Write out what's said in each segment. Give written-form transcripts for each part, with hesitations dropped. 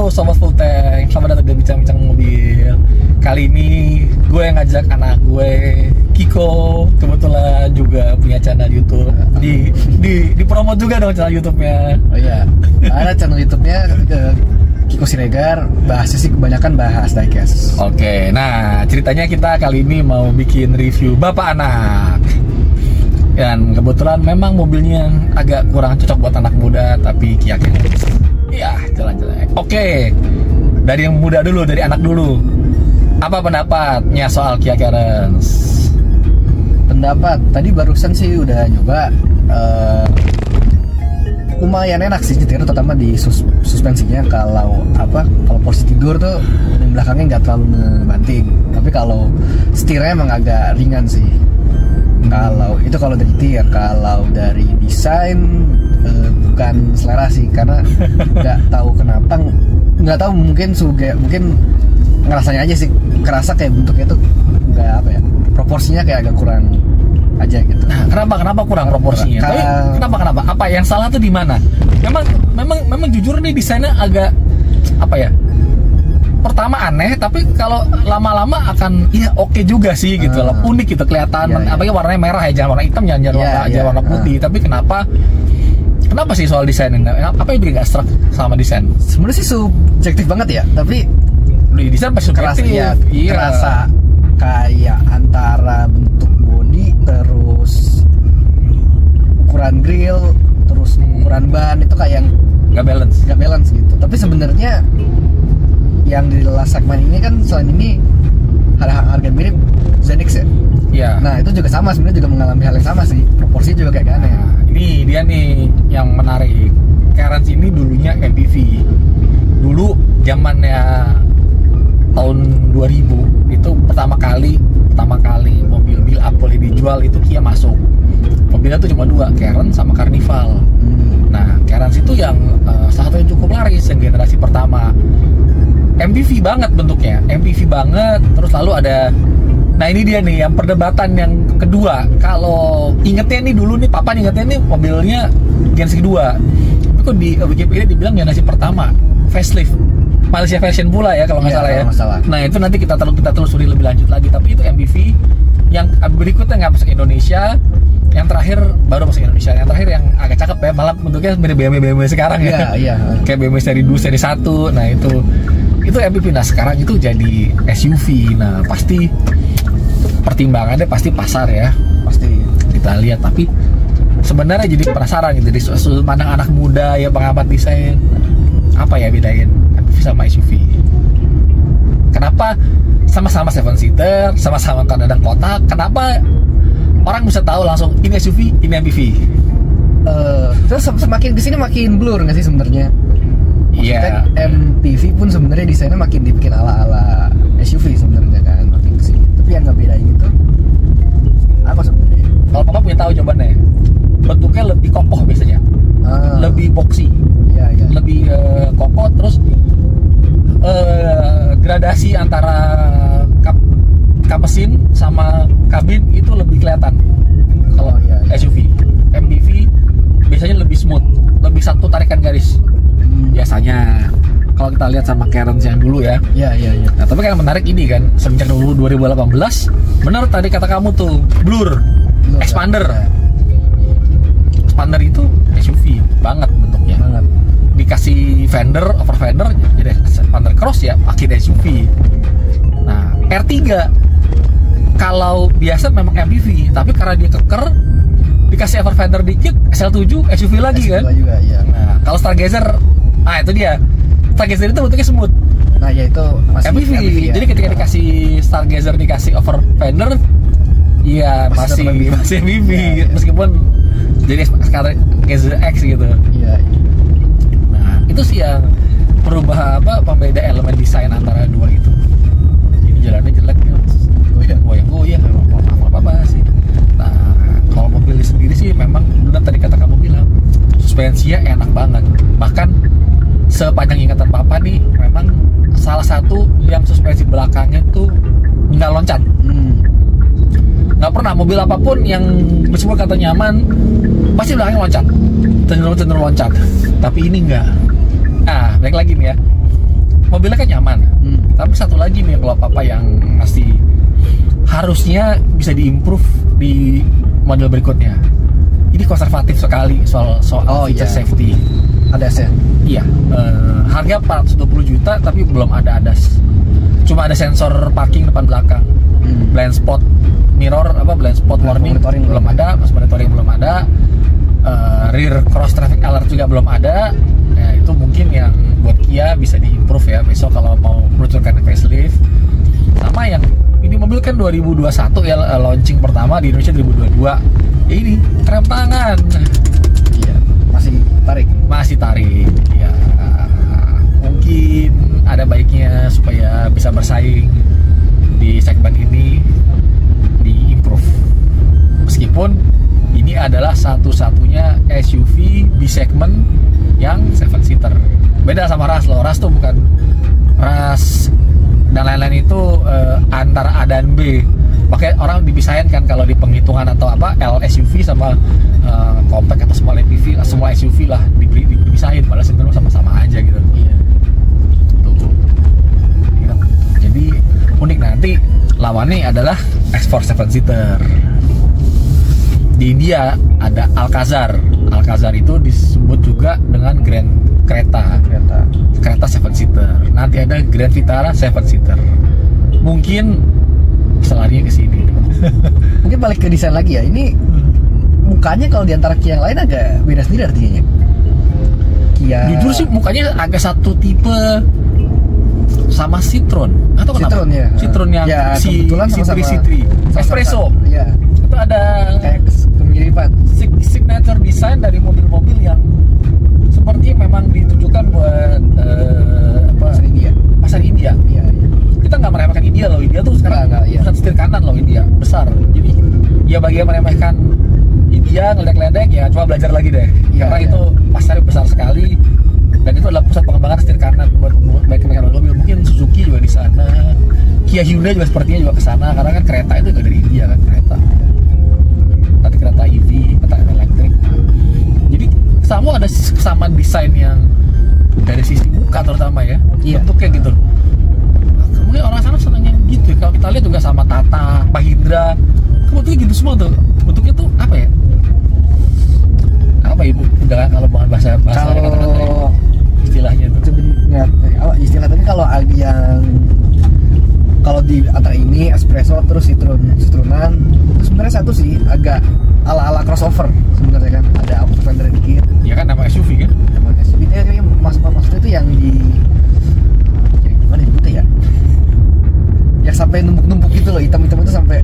Sobat Full Tank, selamat datang di Bincang-Bincang Mobil. Kali ini gue yang ngajak anak gue, Kiko, kebetulan juga punya channel YouTube. Di promote juga dong channel YouTube-nya. Oh iya, ada channel YouTube-nya Kiko Siregar, bahasnya sih kebanyakan bahas diecast. Oke, nah ceritanya kita kali ini mau bikin review bapak anak. Dan kebetulan memang mobilnya agak kurang cocok buat anak muda, tapi Kia iya, jalan-jalan. Oke, dari yang muda dulu, dari anak dulu. Apa pendapatnya soal Kia Carens? Pendapat, tadi barusan sih udah nyoba. Lumayan enak sih nyetir, terutama di suspensinya. Kalau posisi tidur tuh yang belakangnya nggak terlalu ngebanting. Tapi kalau setirnya emang agak ringan sih. Kalau dari setir, kalau dari desain bukan selera sih, karena nggak tahu mungkin ngerasanya aja sih, kerasa kayak bentuknya tuh nggak proporsinya kayak agak kurang aja gitu. Nah, kenapa kurang proporsinya? Kenapa? Apa yang salah tuh di mana? Memang jujur nih desainnya agak pertama aneh, tapi kalau lama-lama akan oke juga sih gitu loh, unik gitu kelihatan. Apalagi warnanya merah ya, jangan warna hitam, jangan warna putih. Tapi kenapa sih soal desain ini? Apa yang bikin gak struck sama desain? Sebenarnya sih subjektif banget ya, tapi di desain pasti subjektif. Kerasa kayak antara bentuk bodi, terus ukuran grill, terus ukuran ban itu kayak nggak balance gitu. Tapi sebenarnya yang di last segmen ini kan, selain ini harga mirip Zenix ya. Iya. Nah itu juga sama, sebenarnya juga mengalami hal yang sama sih. Proporsi juga kayak aneh. Nah, ini dia nih yang menarik. Carens ini dulunya MPV. Dulu zamannya tahun 2000 itu pertama kali mobil Apple dijual itu Kia masuk. Mobilnya tuh cuma dua, Carens sama Carnival. Nah, Carens itu yang salah satu yang cukup laris, yang generasi pertama. MPV banget bentuknya, MPV banget. Terus lalu ada, nah ini dia nih yang perdebatan yang kedua. Kalau ingetnya nih dulu nih, papa ingetnya nih mobilnya generasi kedua. Tapi kok di Wikipedia dibilang generasi pertama, facelift, Malaysia version pula ya kalau nggak salah ya. Nah itu nanti kita telusuri lebih lanjut lagi. Tapi itu MPV yang berikutnya nggak masuk Indonesia. Yang terakhir baru masuk Indonesia. Yang terakhir yang agak cakep ya, malah bentuknya mirip BMW sekarang ya. Iya. Kayak BMW seri 2, seri 1. Nah itu MPV. Nah sekarang itu jadi SUV. Nah pasti pertimbangannya pasti pasar ya, pasti kita lihat. Tapi sebenarnya jadi penasaran gitu, dari sudut pandang anak muda ya, pengamat desain, apa ya bedain MPV sama SUV? Kenapa sama-sama 7-seater, sama-sama kadang kotak, kenapa orang bisa tahu langsung ini SUV, ini MPV? Terus semakin kesini makin blur nggak sih sebenarnya? Iya. MPV pun sebenarnya desainnya makin dibikin ala-ala SUV sebenarnya kan, makin kesini. Tapi yang nggak bedain itu apa sebenarnya? Kalau papa punya tahu jawabannya, bentuknya lebih kokoh biasanya, lebih boxy, lebih kokoh. Terus gradasi antara kap mesin sama kabin itu lebih kelihatan. Kalau SUV, MPV biasanya lebih smooth, lebih satu tarikan garis. Biasanya kalau kita lihat sama Carens yang dulu ya. Iya. Nah, tapi kan yang menarik ini kan, semenjak dulu 2018, bener tadi kata kamu tuh, blur. Expander. Expander itu SUV banget bentuknya. Banget. Dikasih over fender jadi Expander Cross ya, akhirnya SUV. Nah, R3 kalau biasa memang MPV, tapi karena dia keker, dikasih over fender dikit, SL7 SUV lagi kan. Juga, iya. Nah, kalau Stargazer, itu dia. Stargazer itu bentuknya smooth. Nah, ya itu masih MPV ya. Jadi ketika dikasih Stargazer, dikasih over fender, iya masih MPV, meskipun jadi Stargazer X gitu. Iya. Nah, itu sih yang merubah pembeda elemen desain antara dua itu. Ini jalannya jelek ya. Goyang, apa sih. Nah, kalau mobil sendiri sih memang benar tadi kata kamu bilang, suspensinya enak banget. Bahkan sepanjang ingatan papa nih, memang salah satu yang suspensi belakangnya tuh nggak loncat. Nggak pernah mobil apapun yang meskipun kata nyaman, pasti belakangnya loncat, cenderung loncat. Tapi ini nggak. Nah, balik lagi nih ya. mobilnya kan nyaman. Tapi satu lagi nih kalau apa yang masih harusnya bisa diimprove di model berikutnya. Ini konservatif sekali soal feature safety. ADAS ya? Iya, harga 420 juta tapi belum ada ADAS. Cuma ada sensor parking depan belakang. Blind spot mirror blind spot warning belum ada, pas monitoring belum ada. Rear cross traffic alert juga belum ada. Nah, itu mungkin yang buat Kia bisa diimprove ya besok kalau mau meluncurkan facelift. Sama yang ini mobil kan 2021 ya, launching pertama di Indonesia 2022. Ya ini rem tangan. Iya, masih tarik. Ya, mungkin ada baiknya supaya bisa bersaing di segmen ini diimprove. Meskipun ini adalah satu-satunya SUV di segmen yang 7-seater. Beda sama Rush loh. Rush tuh bukan Rush dan lain-lain itu antara A dan B. Makanya orang dipisahin kan kalau di penghitungan atau L SUV sama compact atau small MPV, semua SUV lah dipisahin, padahal sebenarnya sama-sama aja gitu. Iya. Tuh. Jadi unik, nanti lawannya adalah X4 7-seater. Di India ada Alcazar. Alcazar itu disebut juga dengan Grand Creta 7-seater. Nanti ada Grand Vitara 7-seater. Mungkin selarinya ke sini. Mungkin balik ke desain lagi ya. Ini mukanya kalau di antara Kia yang lain agak beda sendiri artinya. Kia. Jujur sih mukanya agak satu tipe sama Citroen. Atau kenapa? Citroen ya. Citroen yang ya, C3 Espresso. Iya. Itu ada kayak kemiripan. Signature design dari mobil-mobil yang sepertinya memang ditujukan buat pasar India. Iya. Kita nggak meremehkan India loh. India tuh sekarang pusat setir kanan loh, India besar. Jadi ya bagi yang meremehkan India ngeledek-ledek ya coba belajar lagi deh. Karena itu pasarnya besar sekali dan itu adalah pusat pengembangan setir kanan buat mobil. Mungkin Suzuki juga di sana, Kia Hyundai juga sepertinya juga ke sana karena kan kereta itu juga dari India kan, kereta EV, kereta elektrik. Jadi sama ada kesamaan desain yang dari sisi muka terutama ya, bentuknya gitu. Mungkin orang sana senangnya gitu. Kalau kita lihat juga sama Tata, Mahindra, bentuknya gitu semua tuh. Bentuknya tuh apa ya? Apa ibu? Udah kalau bahasa kata-kata istilahnya tuh. Istilah tapi kalau di antara ini Espresso terus Citroenan itu sebenarnya satu sih agak ala crossover sebenarnya kan, ada outlander dikit. Ya kan nama SUV kan? Nama SUV ini maksudnya itu yang gimana disebutnya ya? Yang sampai numpuk-numpuk gitu loh, hitam-hitam itu sampai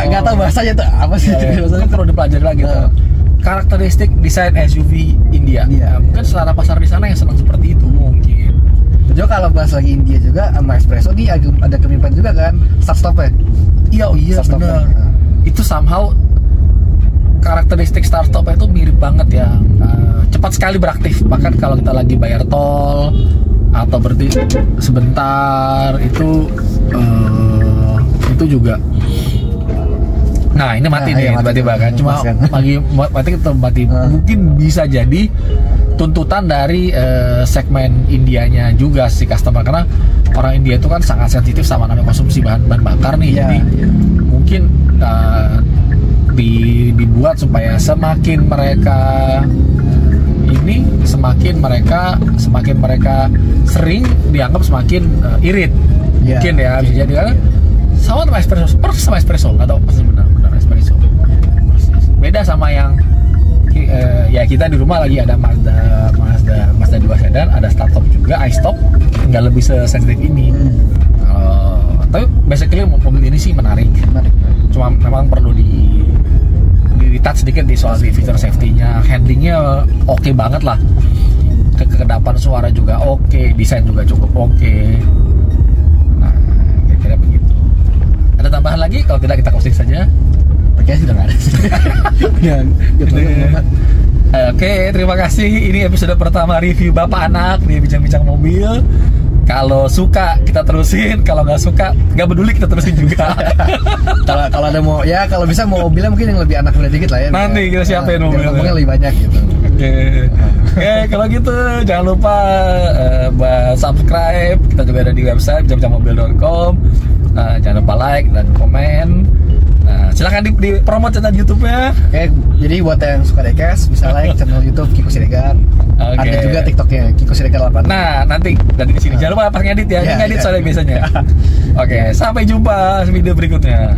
nggak tahu bahasanya tuh apa sih? Itu perlu dipelajari lagi tuh. Karakteristik desain SUV India. Mungkin selera pasar di sana yang senang seperti itu mungkin. Juga kalau bahas lagi India juga sama Espresso dia ada kemiripan juga kan, start stopnya. Iya benar. Itu somehow karakteristik start stopnya itu mirip banget ya. Cepat sekali beraktif. Bahkan kalau kita lagi bayar tol atau berhenti sebentar itu juga. Nah ini mati nih tiba-tiba kan. Cuma mati mungkin bisa jadi tuntutan dari segmen Indianya juga si customer, karena orang India itu kan sangat sensitif sama namanya konsumsi bahan bakar nih. Jadi mungkin dibuat supaya semakin mereka sering dianggap semakin irit. Mungkin ya bisa jadi kan sama espresso atau benar espresso. Beda sama yang ya kita di rumah lagi ada Mazda 2 sedan, ada start-stop juga, iStop, nggak lebih sensitif ini. Tapi basically mobil ini sih menarik. Cuma memang perlu di-touch sedikit di soal fitur safety-nya, handlingnya oke banget lah. Kekedapan suara juga oke, desain juga cukup oke. Nah, kira-kira begitu. Ada tambahan lagi? Kalau tidak kita closing saja. Oke, sudah nggak ada. Oke, terima kasih. Ini episode pertama review Bapak Anak di Bincang-Bincang Mobil. Kalau suka kita terusin, kalau nggak suka nggak peduli kita terusin juga. Kalau ada mau, ya kalau bisa mau mobilnya mungkin yang lebih anak muda dikit lah ya. Nanti kita siapin biar mobilnya. ngomongnya lebih banyak gitu. Oke, kalau gitu jangan lupa buat subscribe. Kita juga ada di website bincang-bincangmobil.com. Jangan lupa like dan komen. Silakan di promote channel YouTube-nya. Oke, jadi buat yang suka diecast bisa like channel YouTube Kiko Siregar. Oke. Ada juga TikToknya Kiko Siregar 8. Nah, nanti dari sini jangan lupa pas ngedit ya. Ini Iya, ngedit iya. soalnya biasanya. Oke, sampai jumpa video berikutnya.